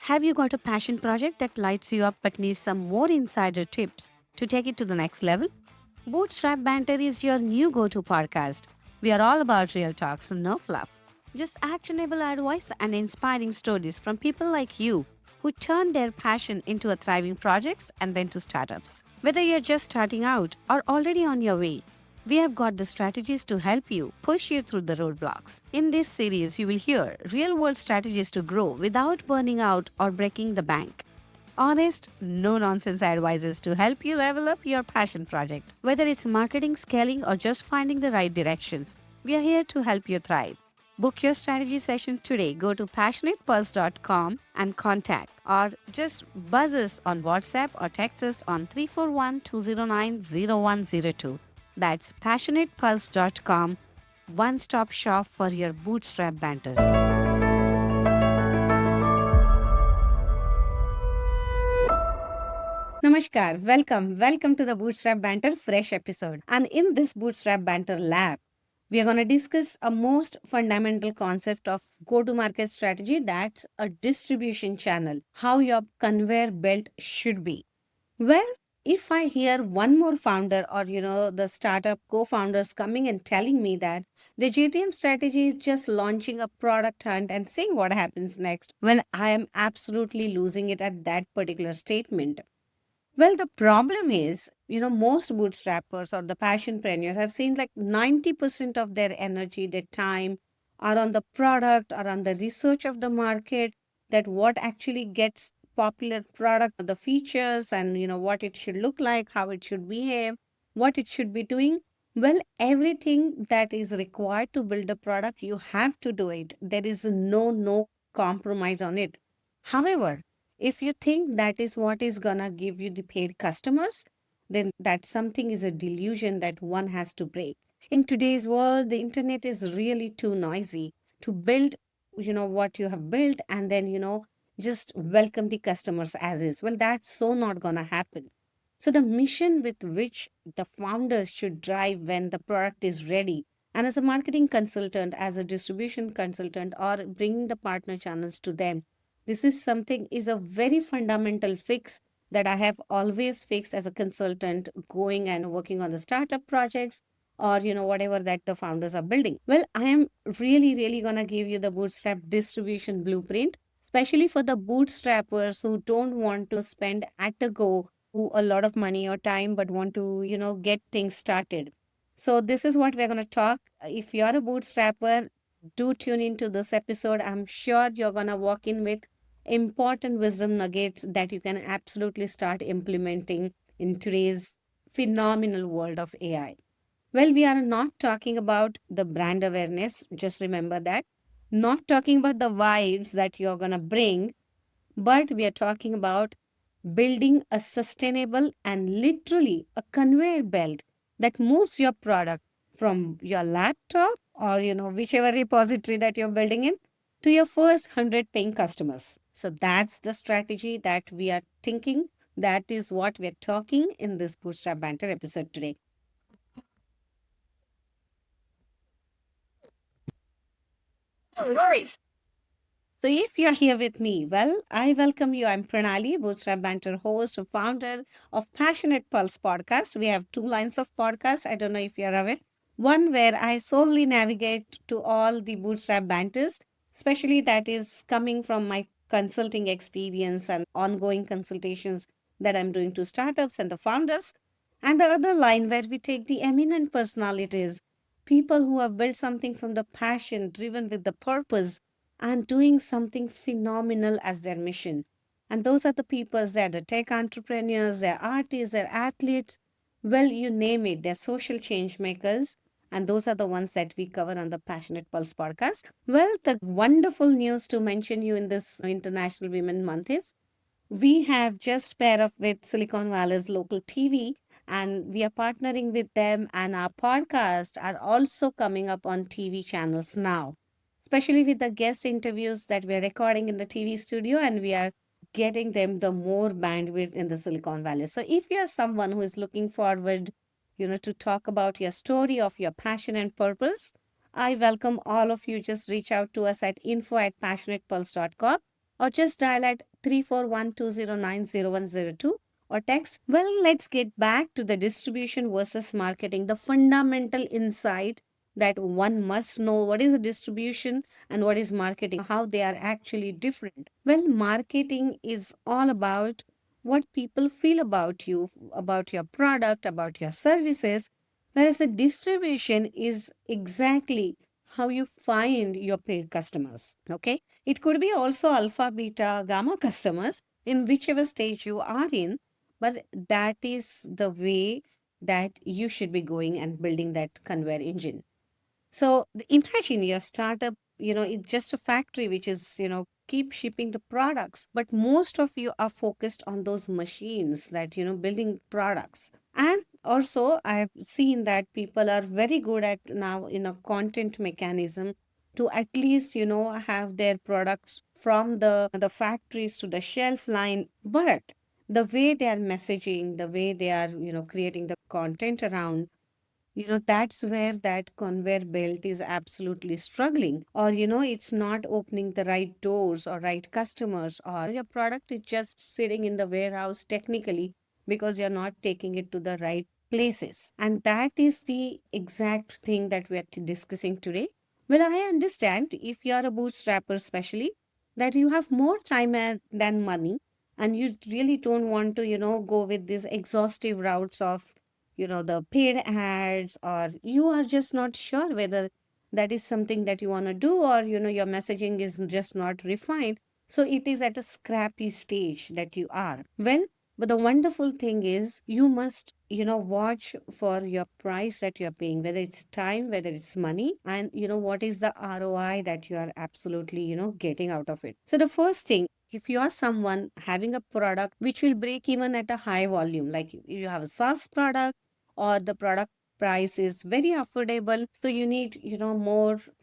Have you got a passion project that lights you up but needs some more insider tips to take it to the next level? Bootstrap Banter is your new go to podcast. We are all about real talks and no fluff. Just actionable advice and inspiring stories from people like you who turn their passion into a thriving projects and then to startups. Whether you're just starting out or already on your way, we have got the strategies to help you push you through the roadblocks. In this series, you will hear real world strategies to grow without burning out or breaking the bank. Honest, no nonsense advices to help you level up your passion project. Whether it's marketing, scaling, or just finding the right directions, we are here to help you thrive. Book your strategy session today. Go to passionatepulse.com and contact, or just buzz us on WhatsApp or text us on 341 209 0102. That's passionatepulse.com, one stop shop for your bootstrap banter. Namaskar, welcome to the Bootstrap Banter fresh episode. And in this Bootstrap Banter lab, we are going to discuss a most fundamental concept of go-to-market strategy, that's a distribution channel, how your conveyor belt should be. Well, if I hear one more founder or the startup co-founders coming and telling me that the GTM strategy is just launching a product hunt and seeing what happens next, well, I am absolutely losing it at that particular statement. Well, the problem is, most bootstrappers or the passionpreneurs, I've seen like 90% of their energy, their time are on the product or on the research of the market, that what actually gets popular product, the features and, what it should look like, how it should behave, what it should be doing. Well, everything that is required to build a product, you have to do it. There is no compromise on it. However, if you think that is what is gonna give you the paid customers, then that something is a delusion that one has to break. In today's world, the internet is really too noisy to build, what you have built and then, just welcome the customers as is. Well, that's so not gonna happen. So the mission with which the founders should drive when the product is ready, and as a marketing consultant, as a distribution consultant, or bringing the partner channels to them, this is something is a very fundamental fix that I have always fixed as a consultant going and working on the startup projects or whatever that the founders are building. Well, I am really going to give you the bootstrap distribution blueprint, especially for the bootstrappers who don't want to spend at a go a lot of money or time but want to get things started. So this is what we're going to talk. If you're a bootstrapper, do tune into this episode. I'm sure you're going to walk in with important wisdom nuggets that you can absolutely start implementing in today's phenomenal world of AI. Well, we are not talking about the brand awareness, just remember that. Not talking about the vibes that you're going to bring, but we are talking about building a sustainable and literally a conveyor belt that moves your product from your laptop or whichever repository that you're building in to your first 100 paying customers. So that's the strategy that we are thinking. That is what we're talking in this Bootstrap Banter episode today. No worries. So if you're here with me, well, I welcome you. I'm Pranali, Bootstrap Banter host, founder of Passionate Pulse podcast. We have two lines of podcast. I don't know if you're aware. One where I solely navigate to all the Bootstrap Banters, especially that is coming from my consulting experience and ongoing consultations that I'm doing to startups and the founders. And the other line where we take the eminent personalities, people who have built something from the passion, driven with the purpose and doing something phenomenal as their mission. And those are the people, they're the tech entrepreneurs, they're artists, they're athletes, well, you name it, they're social change makers. And those are the ones that we cover on the Passionate Pulse podcast. Well, the wonderful news to mention you in this International Women Month is we have just paired up with Silicon Valley's local TV and we are partnering with them, and our podcast are also coming up on TV channels now, especially with the guest interviews that we're recording in the TV studio, and we are getting them the more bandwidth in the Silicon Valley. So if you're someone who is looking forward, to talk about your story of your passion and purpose, I welcome all of you. Just reach out to us at info@passionatepulse.com or just dial at 34120900102 or text. Well, let's get back to the distribution versus marketing, the fundamental insight that one must know: what is the distribution and what is marketing, how they are actually different. Well, marketing is all about what people feel about you, about your product, about your services, whereas the distribution is exactly how you find your paid customers. Okay, it could be also alpha, beta, gamma customers in whichever stage you are in, but that is the way that you should be going and building that conveyor engine. So imagine your startup, it's just a factory which is, keep shipping the products, but most of you are focused on those machines that, building products. And also, I've seen that people are very good at now in a content mechanism to at least, have their products from the factories to the shelf line. But the way they are messaging, the way they are, creating the content around, that's where that conveyor belt is absolutely struggling, or it's not opening the right doors or right customers, or your product is just sitting in the warehouse technically because you're not taking it to the right places. And that is the exact thing that we are discussing today. Well, I understand if you are a bootstrapper especially, that you have more time than money, and you really don't want to go with these exhaustive routes of the paid ads, or you are just not sure whether that is something that you want to do, or your messaging is just not refined. So it is at a scrappy stage that you are. Well, but the wonderful thing is you must watch for your price that you're paying, whether it's time, whether it's money, and what is the ROI that you are absolutely getting out of it. So the first thing, if you are someone having a product which will break even at a high volume, like you have a SaaS product, or the product price is very affordable, so you need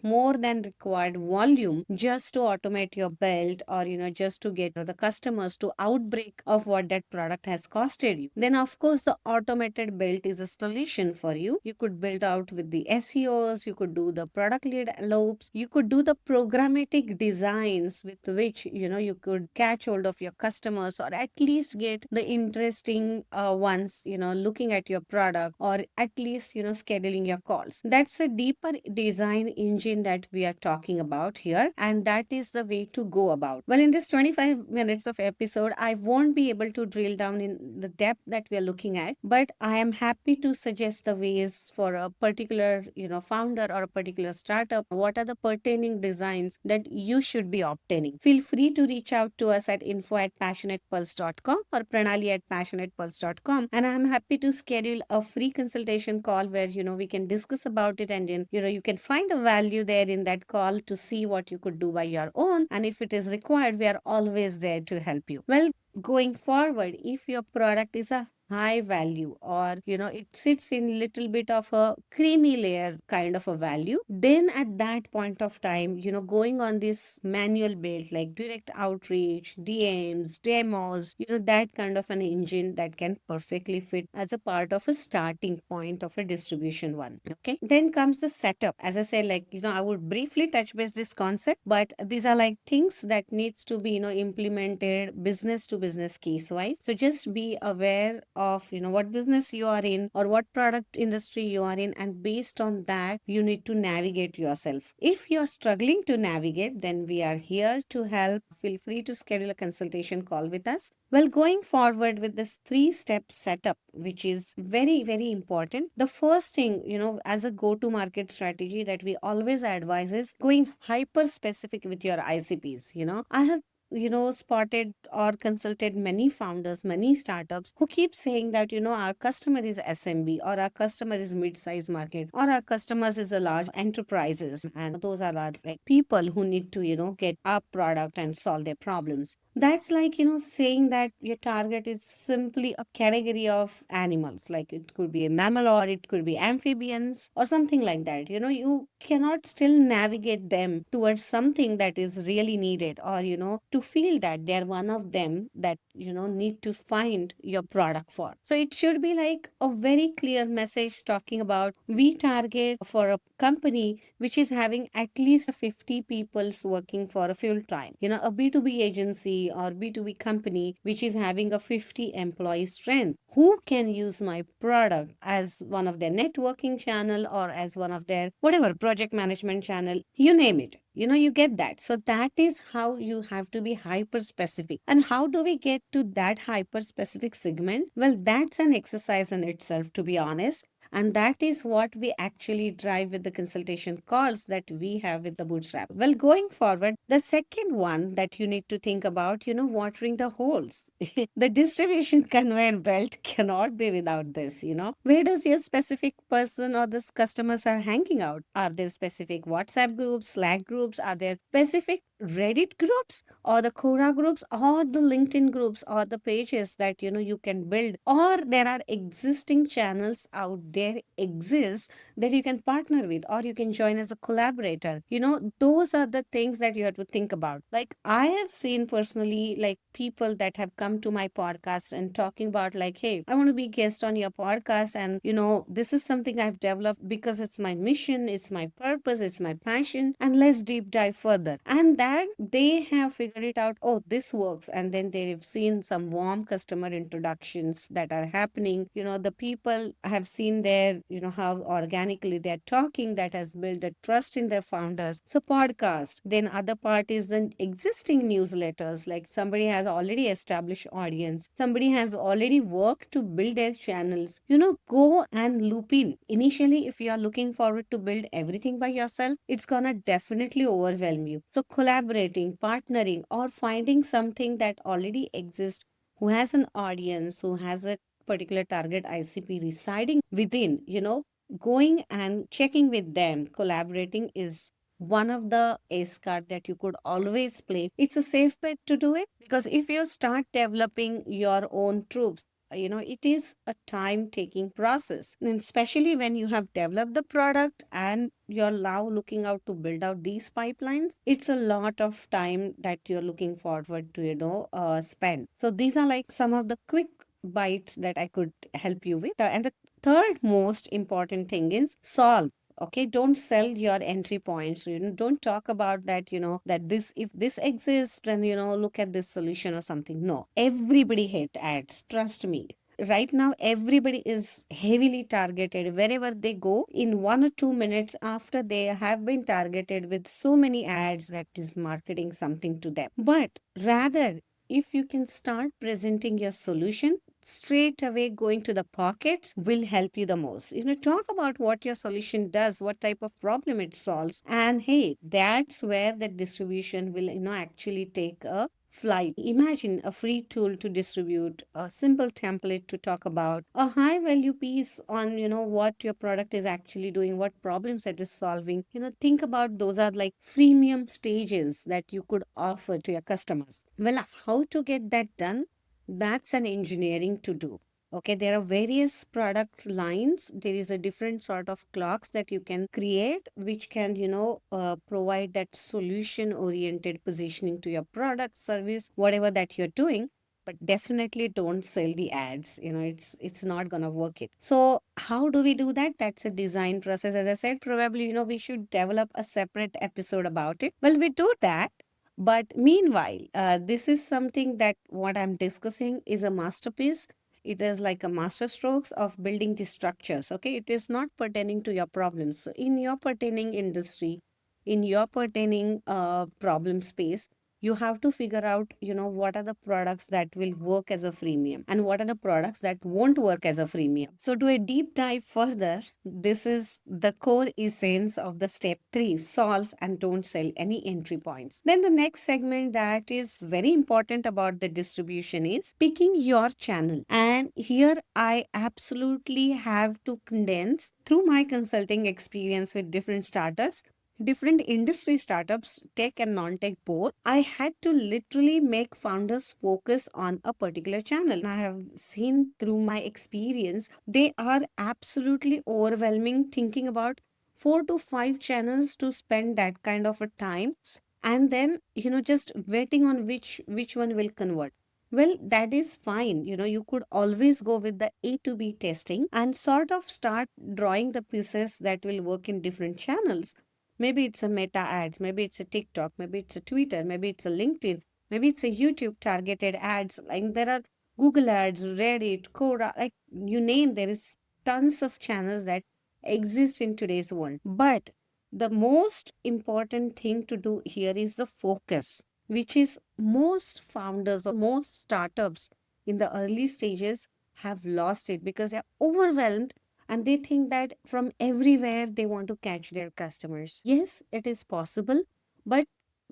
more than required volume just to automate your belt, or just to get the customers to outbreak of what that product has costed you, then of course the automated belt is a solution for you. You could build out with the SEOs, you could do the product lead loops, you could do the programmatic designs with which you could catch hold of your customers, or at least get the interesting ones looking at your product, or at least scheduling your calls. That's a deeper design engine that we are talking about here, and that is the way to go about. Well, in this 25 minutes of episode, I won't be able to drill down in the depth that we are looking at, but I am happy to suggest the ways for a particular founder or a particular startup. What are the pertaining designs that you should be obtaining? Feel free to reach out to us at info@passionatepulse.com or pranali@passionatepulse.com, and I'm happy to schedule a free consultation call where we can discuss about it, and then you can find a value there in that call to see what you could do by your own, and if it is required, we are always there to help you. Well, going forward, if your product is a high value, or it sits in little bit of a creamy layer kind of a value, then at that point of time, going on this manual build like direct outreach, DMs, demos, that kind of an engine that can perfectly fit as a part of a starting point of a distribution one. Okay, then comes the setup. As I said, like I would briefly touch base this concept, but these are like things that needs to be implemented business to business case wise. So just be aware of what business you are in, or what product industry you are in, and based on that you need to navigate yourself. If you're struggling to navigate, then we are here to help. Feel free to schedule a consultation call with us. Well, going forward with this 3-step setup, which is very, very important. The first thing, as a go-to market strategy that we always advise is going hyper specific with your ICPs. I have spotted or consulted many founders, many startups who keep saying that, our customer is SMB, or our customer is mid-size market, or our customers is a large enterprises. And those are our like people who need to, get our product and solve their problems. That's like, saying that your target is simply a category of animals. Like it could be a mammal, or it could be amphibians, or something like that. You cannot still navigate them towards something that is really needed, or, to feel that they're one of them that, need to find your product for. So it should be like a very clear message talking about we target for a company which is having at least 50 people working for a full time, a B2B agency, B2C or B2B company which is having a 50 employee strength, who can use my product as one of their networking channel or as one of their whatever project management channel, you name it. You get that. So that is how you have to be hyper specific. And how do we get to that hyper specific segment? Well, that's an exercise in itself, to be honest. And that is what we actually drive with the consultation calls that we have with the Bootstrap. Well, going forward, the second one that you need to think about, watering the holes. The distribution conveyor belt cannot be without this. Where does your specific person or this customers are hanging out? Are there specific WhatsApp groups, Slack groups? Are there specific Reddit groups or the Quora groups or the LinkedIn groups or the pages that you can build, or there are existing channels out there exist that you can partner with or you can join as a collaborator. Those are the things that you have to think about. Like, I have seen personally, like, people that have come to my podcast and talking about, like, hey, I want to be guest on your podcast, and this is something I've developed because it's my mission, it's my purpose, it's my passion, and let's deep dive further. And that they have figured it out, oh, this works, and then they've seen some warm customer introductions that are happening. The people have seen their, how organically they're talking, that has built a trust in their founders. So podcast. Then other part is the existing newsletters, like somebody has already established audience, somebody has already worked to build their channels. Go and loop in. Initially, if you are looking forward to build everything by yourself, it's gonna definitely overwhelm you. So collaborating, partnering, or finding something that already exists, who has an audience, who has a particular target ICP residing within, going and checking with them, collaborating is one of the ace card that you could always play. It's a safe bet to do it, because if you start developing your own troops, it is a time taking process, and especially when you have developed the product and you're now looking out to build out these pipelines, it's a lot of time that you're looking forward to spend. So these are like some of the quick bites that I could help you with. And the third most important thing is solve. Okay, don't sell your entry points. Don't talk about that, that this, if this exists, then look at this solution or something. No, everybody hate ads, trust me. Right now everybody is heavily targeted wherever they go. In 1 or 2 minutes after they have been targeted with so many ads, that is marketing something to them. But rather, if you can start presenting your solution straight away, going to the pockets will help you the most. Talk about what your solution does, what type of problem it solves, and hey, that's where the distribution will actually take a flight. Imagine a free tool to distribute, a simple template to talk about, a high value piece on what your product is actually doing, what problems it is solving. Think about, those are like freemium stages that you could offer to your customers. Well, how to get that done? That's an engineering to do. Okay, there are various product lines. There is a different sort of clocks that you can create, which can, provide that solution oriented positioning to your product, service, whatever that you're doing. But definitely don't sell the ads. It's not gonna work it. So how do we do that? That's a design process. As I said, probably, we should develop a separate episode about it. Well, we do that. But meanwhile, this is something that what I'm discussing is a masterpiece. It is like a master strokes of building the structures. Okay, it is not pertaining to your problems. So in your pertaining industry, in your pertaining problem space, you have to figure out, what are the products that will work as a freemium and what are the products that won't work as a freemium. So to a deep dive further, this is the core essence of the step 3: solve and don't sell any entry points. Then the next segment that is very important about the distribution is picking your channel. And here I absolutely have to condense, through my consulting experience with different startups, different industry startups, tech and non-tech both, I had to literally make founders focus on a particular channel. And I have seen through my experience, they are absolutely overwhelming, thinking about 4 to 5 channels to spend that kind of a time, and then just waiting on which one will convert. Well, that is fine. You could always go with the A to B testing and sort of start drawing the pieces that will work in different channels. Maybe it's a Meta ads, maybe it's a TikTok, maybe it's a Twitter, maybe it's a LinkedIn, Maybe it's a YouTube targeted ads. Like there are Google ads, Reddit, Quora, like you name, there is tons of channels that exist in today's world. But the most important thing to do here is the focus, which is most founders or most startups in the early stages have lost it because they're overwhelmed and they think that from everywhere they want to catch their customers. Yes, it is possible, but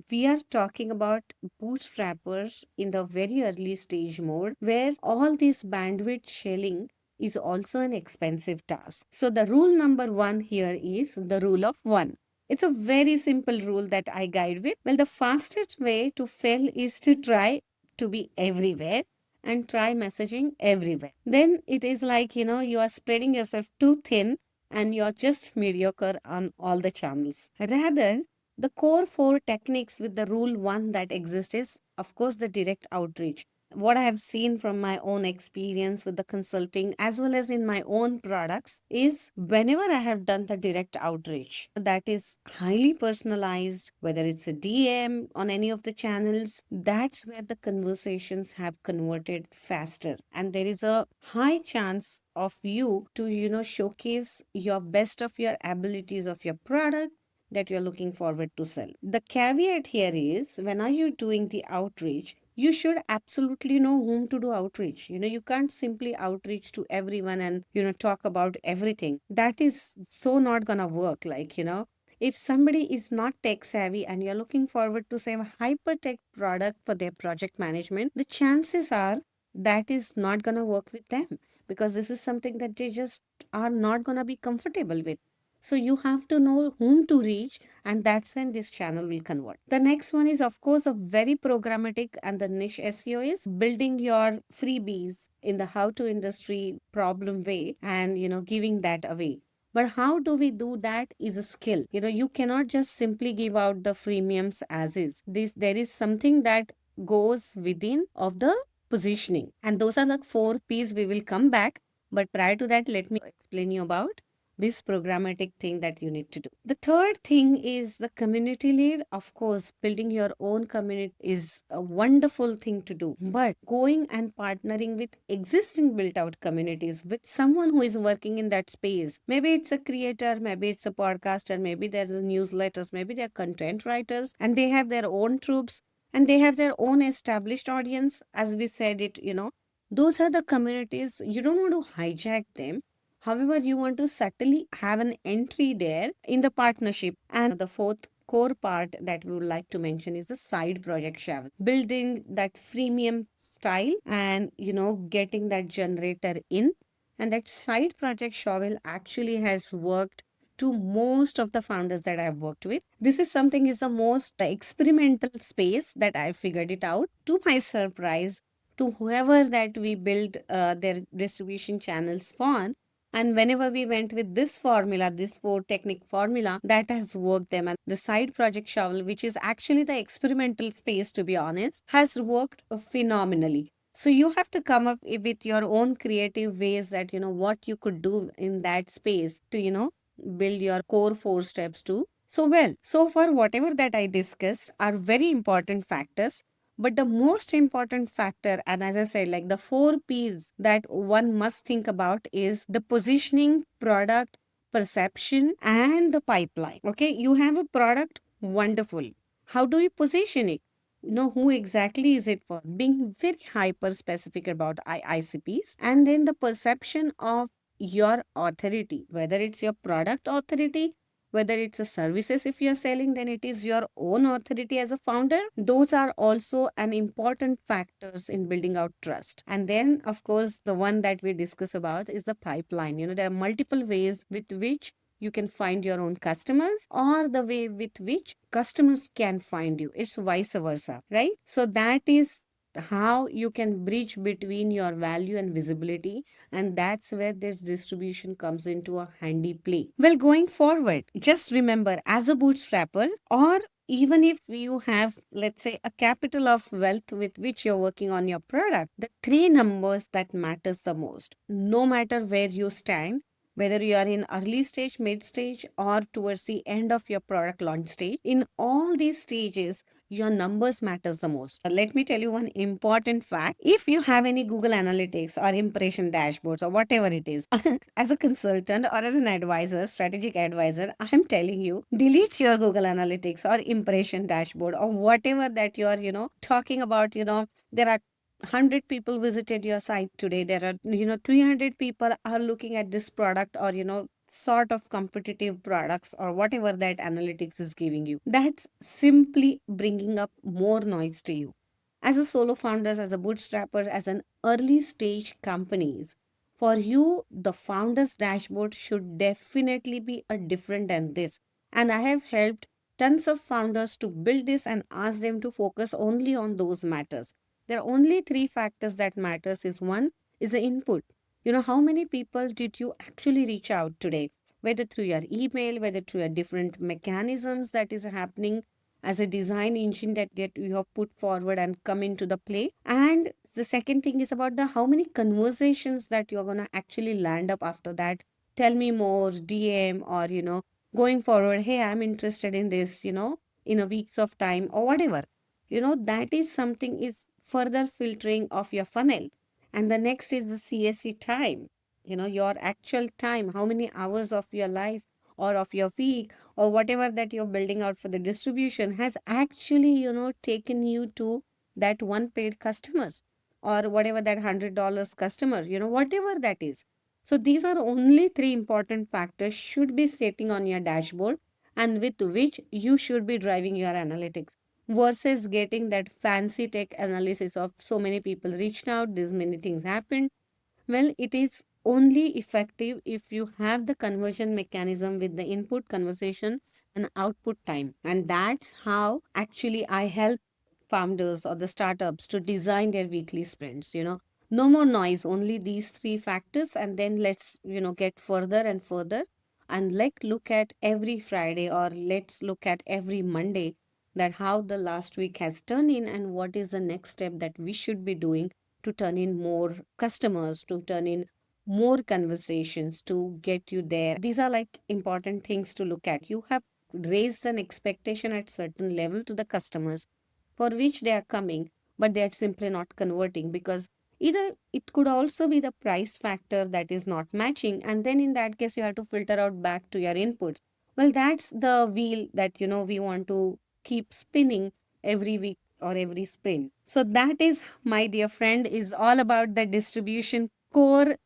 we are talking about bootstrappers in the very early stage mode where all this bandwidth shelling is also an expensive task. So, the rule number one here is the rule of one. It's a very simple rule that I guide with. Well, the fastest way to fail is to try to be everywhere and try messaging everywhere. Then it is like, you are spreading yourself too thin and you're just mediocre on all the channels. Rather, the core four techniques with the rule one that exists is, of course, the direct outreach. What I have seen from my own experience with the consulting as well as in my own products is whenever I have done the direct outreach that is highly personalized, whether it's a DM on any of the channels, that's where the conversations have converted faster. And there is a high chance of you to, showcase your best of your abilities of your product that you're looking forward to sell. The caveat here is when are you doing the outreach? You should absolutely know whom to do outreach. You can't simply outreach to everyone and, talk about everything. That is so not gonna work. Like, if somebody is not tech savvy and you're looking forward to sell a hyper tech product for their project management, the chances are that is not gonna work with them because this is something that they just are not gonna be comfortable with. So you have to know whom to reach, and that's when this channel will convert. The next one is, of course, a very programmatic and the niche SEO is building your freebies in the how to industry problem way and giving that away. But how do we do that is a skill. You cannot just simply give out the freemiums as is. There is something that goes within of the positioning. And those are the four P's we will come back. But prior to that, let me explain you about this programmatic thing that you need to do. The third thing is the community lead. Of course, building your own community is a wonderful thing to do, but going and partnering with existing built out communities with someone who is working in that space. Maybe it's a creator, maybe it's a podcaster, maybe they're the newsletters, maybe they're content writers and they have their own troops and they have their own established audience. As we said it, those are the communities. You don't want to hijack them. However, you want to subtly have an entry there in the partnership. And the fourth core part that we would like to mention is the side project shovel. Building that freemium style and, getting that generator in. And that side project shovel actually has worked to most of the founders that I've worked with. This is something is the most experimental space that I figured it out. To my surprise, to whoever that we build their distribution channels for, and whenever we went with this formula, this four technique formula, that has worked them. And the side project shovel, which is actually the experimental space, to be honest, has worked phenomenally. So you have to come up with your own creative ways that, what you could do in that space to, build your core four steps to. So, well, so far, whatever that I discussed are very important factors. But the most important factor, and as I said, like the four P's that one must think about is the positioning, product, perception, and the pipeline. Okay, you have a product, wonderful. How do you position it? Who exactly is it for? Being very hyper specific about ICPs, and then the perception of your authority, whether it's your product authority, whether it's a services if you're selling, then it is your own authority as a founder. Those are also an important factors in building out trust. And then of course the one that we discuss about is the pipeline. There are multiple ways with which you can find your own customers or the way with which customers can find you. It's vice versa, right? So that is how you can bridge between your value and visibility, and that's where this distribution comes into a handy play. Well, going forward, just remember, as a bootstrapper, or even if you have, let's say, a capital of wealth with which you're working on your product, the three numbers that matters the most, no matter where you stand, whether you are in early stage, mid stage, or towards the end of your product launch stage, in all these stages, your numbers matters the most. Let me tell you one important fact. If you have any Google Analytics or impression dashboards or whatever it is, as a consultant or as an advisor, strategic advisor, I'm telling you, delete your Google Analytics or impression dashboard or whatever that you are, talking about, there are 100 people visited your site today. There are, 300 people are looking at this product or, sort of competitive products or whatever that analytics is giving you. That's simply bringing up more noise to you. As a solo founders, as a bootstrappers, as an early stage companies, for you, the founder's dashboard should definitely be a different than this. And I have helped tons of founders to build this and ask them to focus only on those matters. There are only three factors that matters. Is one is the input. How many people did you actually reach out today? Whether through your email, whether through your different mechanisms that is happening as a design engine that get you have put forward and come into the play. And the second thing is about the how many conversations that you're gonna actually land up after that. Tell me more, DM, or going forward, hey, I'm interested in this, in a weeks of time or whatever. That is something is further filtering of your funnel. And the next is the CSC time, your actual time, how many hours of your life or of your week or whatever that you're building out for the distribution has actually, taken you to that one paid customers or whatever that $100 customer, whatever that is. So these are only three important factors should be setting on your dashboard and with which you should be driving your analytics versus getting that fancy tech analysis of so many people reached out, this many things happened. Well, it is only effective if you have the conversion mechanism with the input conversation and output time. And that's how actually I help founders or the startups to design their weekly sprints. No more noise, only these three factors. And then let's, get further and further. And let's look at every Friday or let's look at every Monday that how the last week has turned in and what is the next step that we should be doing to turn in more customers, to turn in more conversations, to get you there. These are like important things to look at. You have raised an expectation at certain level to the customers for which they are coming, but they are simply not converting because either it could also be the price factor that is not matching, and then in that case you have to filter out back to your inputs. Well, that's the wheel that we want to keep spinning every week or every sprint. So that is, my dear friend, is all about the distribution core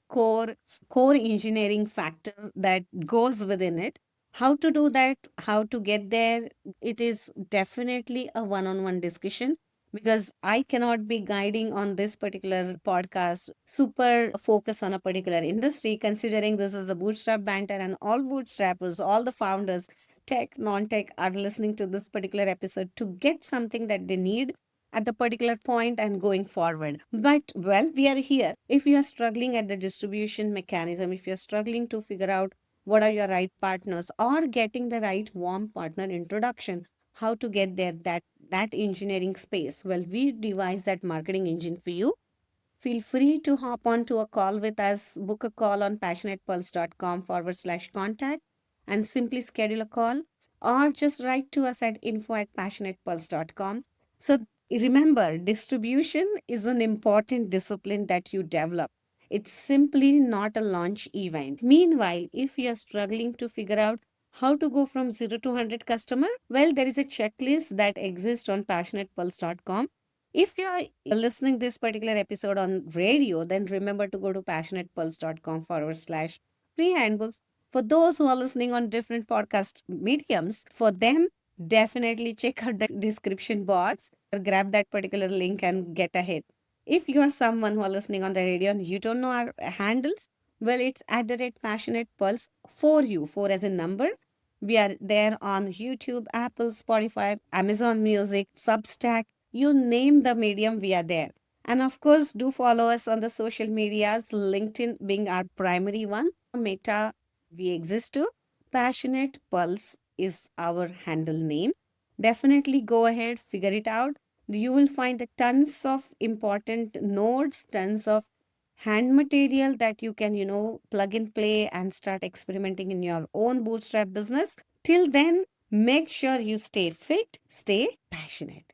engineering factor that goes within it. How to do that, how to get there, it is definitely a one-on-one discussion because I cannot be guiding on this particular podcast super focus on a particular industry, considering this is a bootstrap banter and all bootstrappers, all the founders, tech, non-tech, are listening to this particular episode to get something that they need at the particular point and going forward. But well, we are here. If you are struggling at the distribution mechanism, if you're struggling to figure out what are your right partners or getting the right warm partner introduction, how to get there, that engineering space, well, we devise that marketing engine for you. Feel free to hop on to a call with us. Book a call on passionatepulse.com/contact and simply schedule a call or just write to us at info@passionatepulse.com. So remember, distribution is an important discipline that you develop. It's simply not a launch event. Meanwhile, if you are struggling to figure out how to go from 0 to 100 customer, well, there is a checklist that exists on passionatepulse.com. If you are listening this particular episode on radio, then remember to go to passionatepulse.com/free handbooks. For those who are listening on different podcast mediums, for them, definitely check out the description box or grab that particular link and get ahead. If you are someone who are listening on the radio and you don't know our handles, well, it's at the rate Passionate Pulse for you, for as a number. We are there on YouTube, Apple, Spotify, Amazon Music, Substack, you name the medium, we are there. And of course, do follow us on the social medias, LinkedIn being our primary one. Meta, we exist too. Passionate Pulse is our handle name. Definitely go ahead, figure it out. You will find a tons of important notes, tons of hand material that you can, plug and play and start experimenting in your own bootstrap business. Till then, make sure you stay fit, stay passionate.